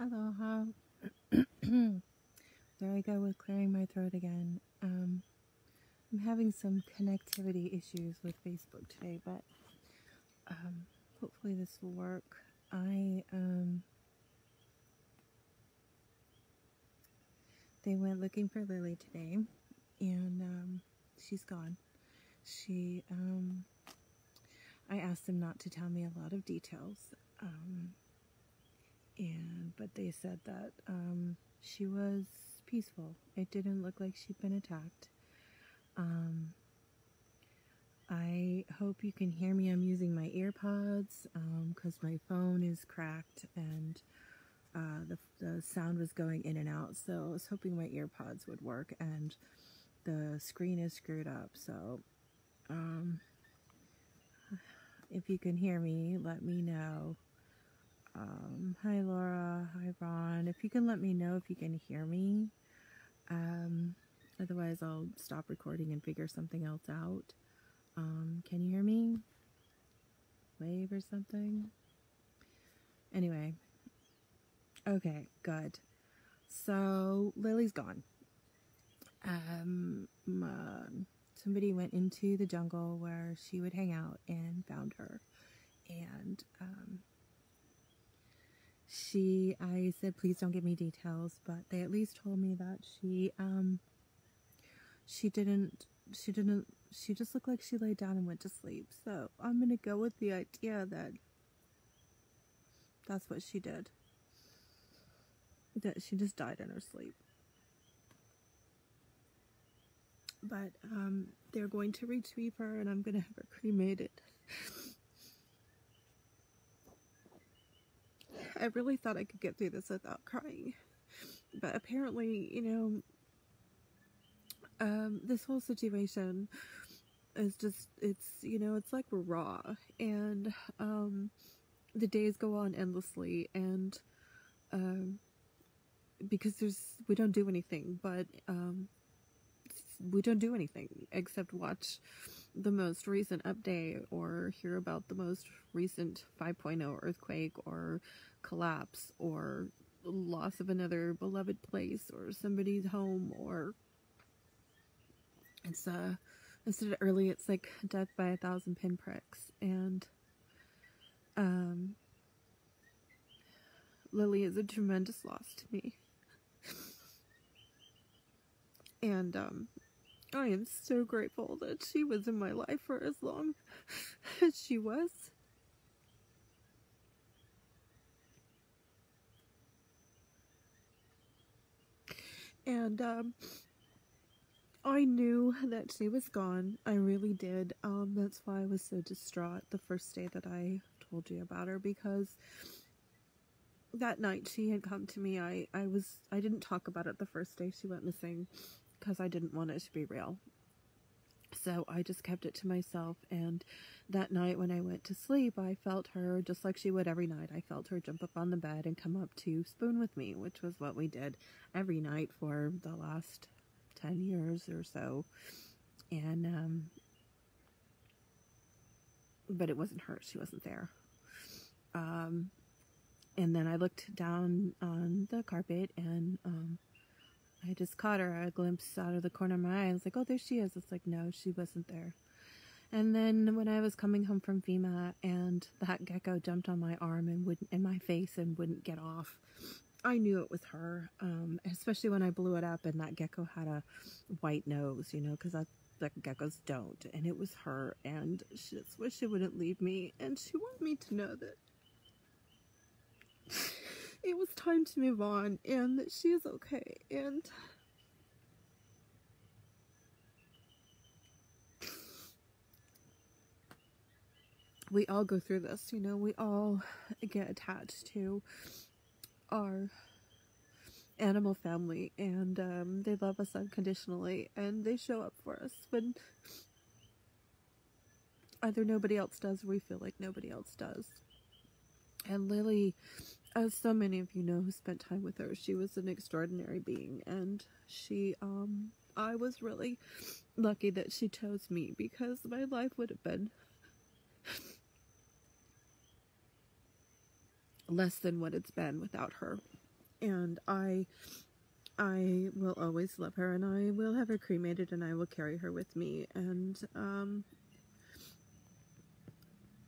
Aloha. There I go with clearing my throat again. I'm having some connectivity issues with Facebook today, but hopefully this will work. They went looking for Lily today, and she's gone. I asked them not to tell me a lot of details, but they said that she was peaceful. It didn't look like she'd been attacked. I hope you can hear me. I'm using my earpods because my phone is cracked and the sound was going in and out, so I was hoping my earpods would work, and the screen is screwed up, so if you can hear me, let me know. Hi Laura, hi Ron. If you can let me know if you can hear me. Otherwise I'll stop recording and figure something else out. Can you hear me? Wave or something? Anyway. Okay, good. So Lily's gone. Somebody went into the jungle where she would hang out and found her. And I said, please don't give me details, but they at least told me that she just looked like she laid down and went to sleep. So I'm gonna go with the idea that that's what she did. That she just died in her sleep. But they're going to retrieve her, and I'm gonna have her cremated. I really thought I could get through this without crying, but apparently, this whole situation is just, it's like we're raw, and the days go on endlessly, and because we don't do anything, but we don't do anything except watch the most recent update or hear about the most recent 5.0 earthquake or collapse or loss of another beloved place or somebody's home, or it's instead of early, it's like death by 1,000 pinpricks. And Lily is a tremendous loss to me. And I am so grateful that she was in my life for as long as she was. And I knew that she was gone. I really did. That's why I was so distraught the first day that I told you about her, because that night she had come to me. I didn't talk about it the first day she went missing because I didn't want it to be real. So I just kept it to myself, and that night when I went to sleep, I felt her just like she would every night. I felt her jump up on the bed and come up to spoon with me, which was what we did every night for the last 10 years or so. And but it wasn't her. She wasn't there. And then I looked down on the carpet, and I just caught her a glimpse out of the corner of my eye. I was like, oh, there she is. It's like, no, she wasn't there. And then when I was coming home from FEMA and that gecko jumped on my arm and in my face and wouldn't get off, I knew it was her. Especially when I blew it up and that gecko had a white nose, because like geckos don't. And it was her, and she just wished she wouldn't leave me. And she wanted me to know that it was time to move on and that she is okay. And we all go through this, we all get attached to our animal family, and they love us unconditionally, and they show up for us when either nobody else does or we feel like nobody else does. And Lily, as so many of you know who spent time with her, she was an extraordinary being, and I was really lucky that she chose me, because my life would have been less than what it's been without her. and I will always love her, and I will have her cremated, and I will carry her with me. And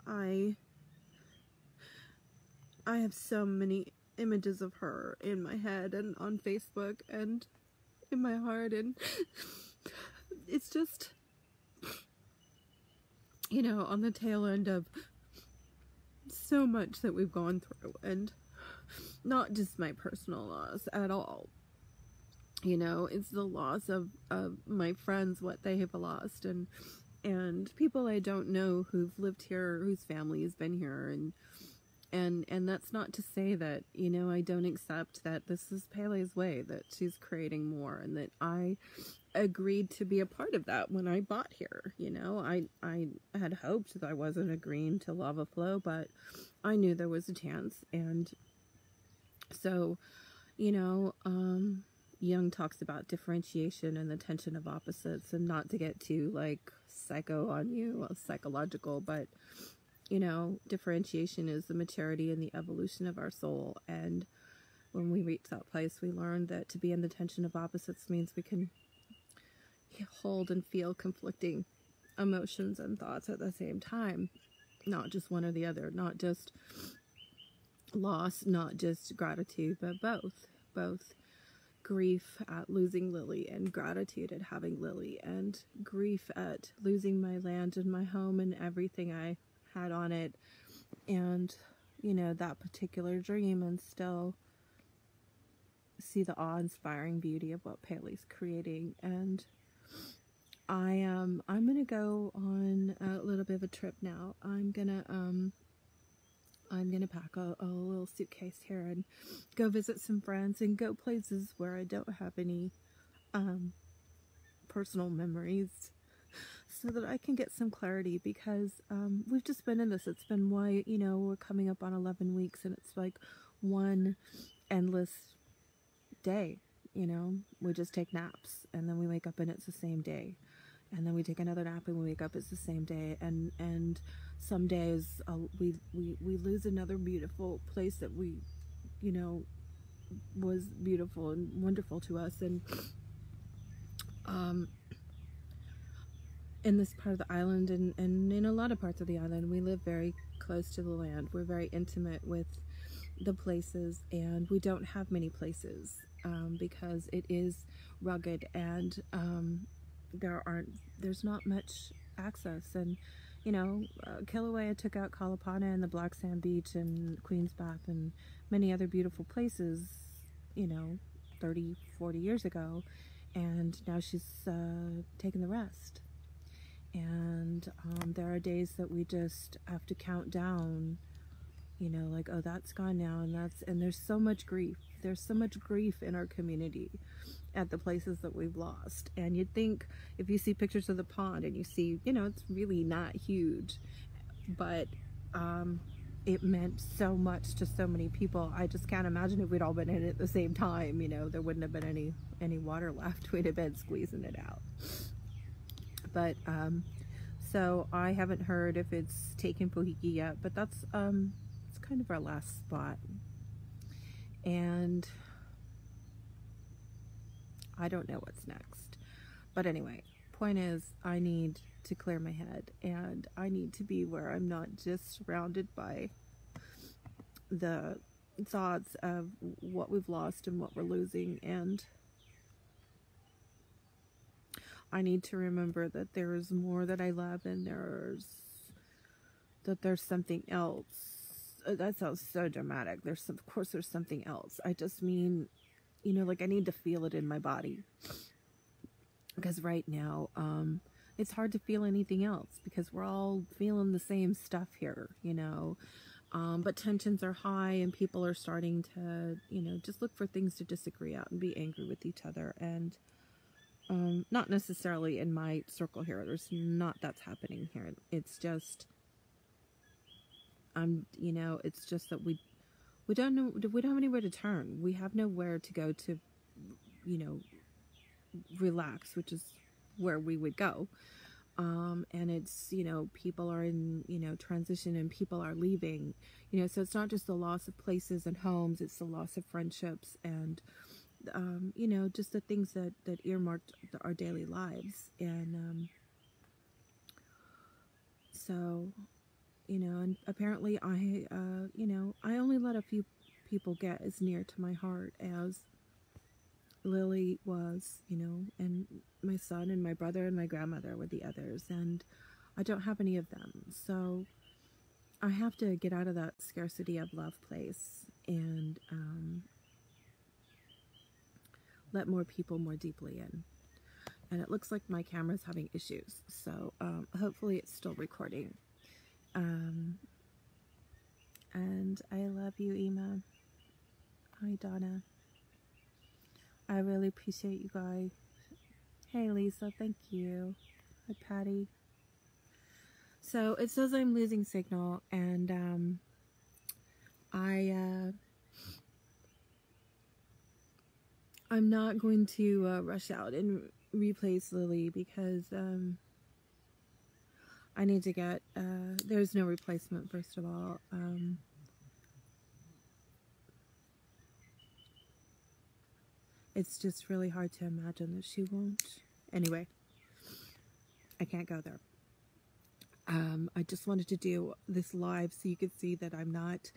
I have so many images of her in my head and on Facebook and in my heart, and it's just, you know, on the tail end of so much that we've gone through, and not just my personal loss at all. You know, it's the loss of my friends, what they have lost, and people I don't know who've lived here, whose family has been here, and that's not to say that, you know, I don't accept that this is Pele's way, that she's creating more, and that I agreed to be a part of that when I bought here. You know, I had hoped that I wasn't agreeing to Lava Flow, but I knew there was a chance. And so, you know, Jung talks about differentiation and the tension of opposites, and not to get too like psycho on you, psychological, but you know, differentiation is the maturity and the evolution of our soul. And when we reach that place, we learn that to be in the tension of opposites means we can hold and feel conflicting emotions and thoughts at the same time, not just one or the other, not just loss, not just gratitude, but both grief at losing Lily, and gratitude at having Lily, and grief at losing my land and my home and everything I had on it, and you know, that particular dream, and still see the awe-inspiring beauty of what Pele's creating. And I'm gonna go on a little bit of a trip now. I'm gonna pack a little suitcase here and go visit some friends and go places where I don't have any personal memories, so that I can get some clarity, because we've just been in this. It's been, why, you know, we're coming up on 11 weeks, and it's like one endless day. You know, we just take naps, and then we wake up and it's the same day, and then we take another nap and we wake up, it's the same day, and some days we lose another beautiful place that we, you know, was beautiful and wonderful to us. And in this part of the island, and in a lot of parts of the island, we live very close to the land. We're very intimate with the places, and we don't have many places because it is rugged, and there's not much access. And you know, Kilauea took out Kalapana and the Black Sand Beach and Queen's Bath and many other beautiful places, you know, 30, 40 years ago, and now she's taken the rest. And there are days that we just have to count down, you know, like, oh, that's gone now, and there's so much grief. There's so much grief in our community at the places that we've lost. And you'd think, if you see pictures of the pond and you see, you know, it's really not huge, but it meant so much to so many people. I just can't imagine if we'd all been in it at the same time, you know, there wouldn't have been any water left. We'd have been squeezing it out. But so I haven't heard if it's taken Pohiki yet, but that's it's kind of our last spot. And I don't know what's next. But anyway, point is, I need to clear my head, and I need to be where I'm not just surrounded by the thoughts of what we've lost and what we're losing. And I need to remember that there is more that I love, and there's something else. That sounds so dramatic. Of course there's something else. I just mean, you know, like, I need to feel it in my body, because right now it's hard to feel anything else, because we're all feeling the same stuff here, you know. But tensions are high, and people are starting to, you know, just look for things to disagree out and be angry with each other. And not necessarily in my circle here. There's not that's happening here. It's just, you know, it's just that we don't know, we don't have anywhere to turn. We have nowhere to go to, you know, relax, which is where we would go. And it's, you know, people are in, you know, transition and people are leaving, you know, so it's not just the loss of places and homes, it's the loss of friendships and, you know, just the things that earmarked our daily lives. And, so, you know, and apparently you know, I only let a few people get as near to my heart as Lily was, you know, and my son and my brother and my grandmother were the others, and I don't have any of them. So I have to get out of that scarcity of love place and let more people more deeply in. And it looks like my camera's having issues, so hopefully it's still recording. And I love you, Ema. Hi, Donna. I really appreciate you guys. Hey, Lisa, thank you. Hi, Patty. So it says I'm losing signal, and I'm not going to rush out and replace Lily because I need to get, there's no replacement, first of all. It's just really hard to imagine that she won't. Anyway, I can't go there. I just wanted to do this live so you could see that I'm not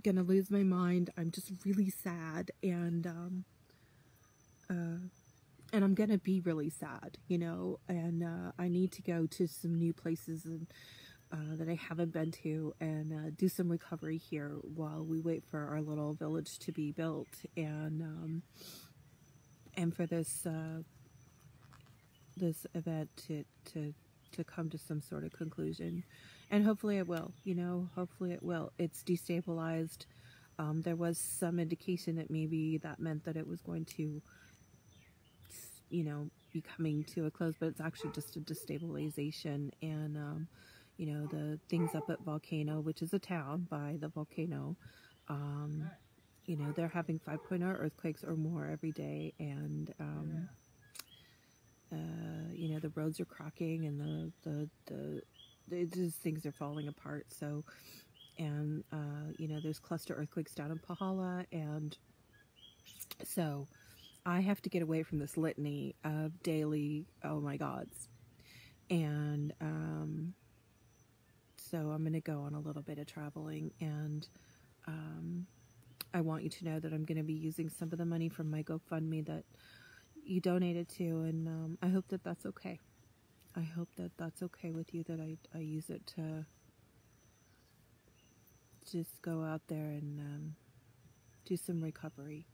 gonna lose my mind. I'm just really sad, and I'm gonna be really sad, you know, and I need to go to some new places and that I haven't been to, and do some recovery here while we wait for our little village to be built, and for this this event to come to some sort of conclusion. And hopefully it will, you know, hopefully it will. It's destabilized. There was some indication that maybe that meant that it was going to, you know, be coming to a close, but it's actually just a destabilization. And, you know, the things up at Volcano, which is a town by the volcano, you know, they're having 5.0 earthquakes or more every day. And, you know, the roads are cracking and just things are falling apart. So, and, you know, there's cluster earthquakes down in Pahala. And so I have to get away from this litany of daily, oh my gods. And, so I'm going to go on a little bit of traveling, and, I want you to know that I'm going to be using some of the money from my GoFundMe that you donated to, and I hope that that's okay. I hope that that's okay with you, that I use it to just go out there and do some recovery.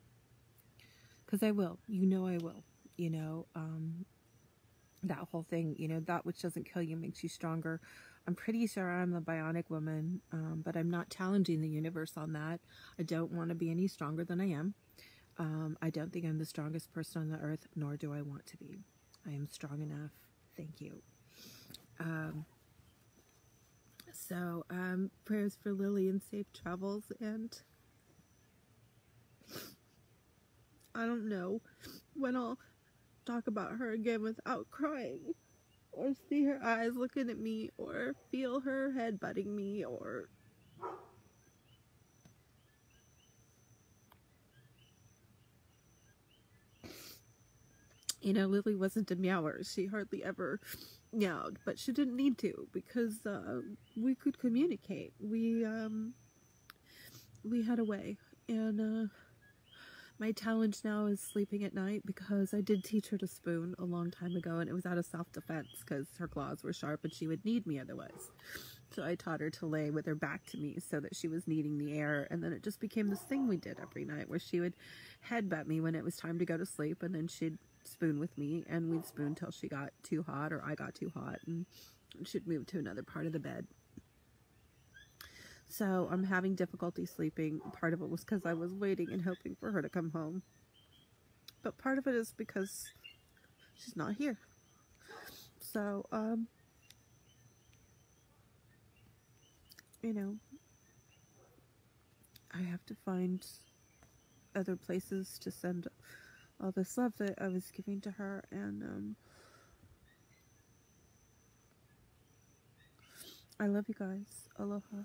Because I will. You know I will. You know, that whole thing, you know, that which doesn't kill you makes you stronger. I'm pretty sure I'm a bionic woman, but I'm not challenging the universe on that. I don't want to be any stronger than I am. I don't think I'm the strongest person on the earth, nor do I want to be. I am strong enough. Thank you. So, prayers for Lily and safe travels, and I don't know when I'll talk about her again without crying, or see her eyes looking at me, or feel her head butting me, or... You know, Lily wasn't a meower. She hardly ever meowed, but she didn't need to, because we could communicate. We had a way, and my challenge now is sleeping at night, because I did teach her to spoon a long time ago, and it was out of self-defense, because her claws were sharp and she would need me otherwise. So I taught her to lay with her back to me so that she was kneading the air, and then it just became this thing we did every night, where she would headbutt me when it was time to go to sleep, and then she'd spoon with me, and we'd spoon till she got too hot, or I got too hot, and she'd move to another part of the bed. So I'm having difficulty sleeping. Part of it was because I was waiting and hoping for her to come home, but part of it is because she's not here. So, you know, I have to find other places to send all this love that I was giving to her, and I love you guys. Aloha.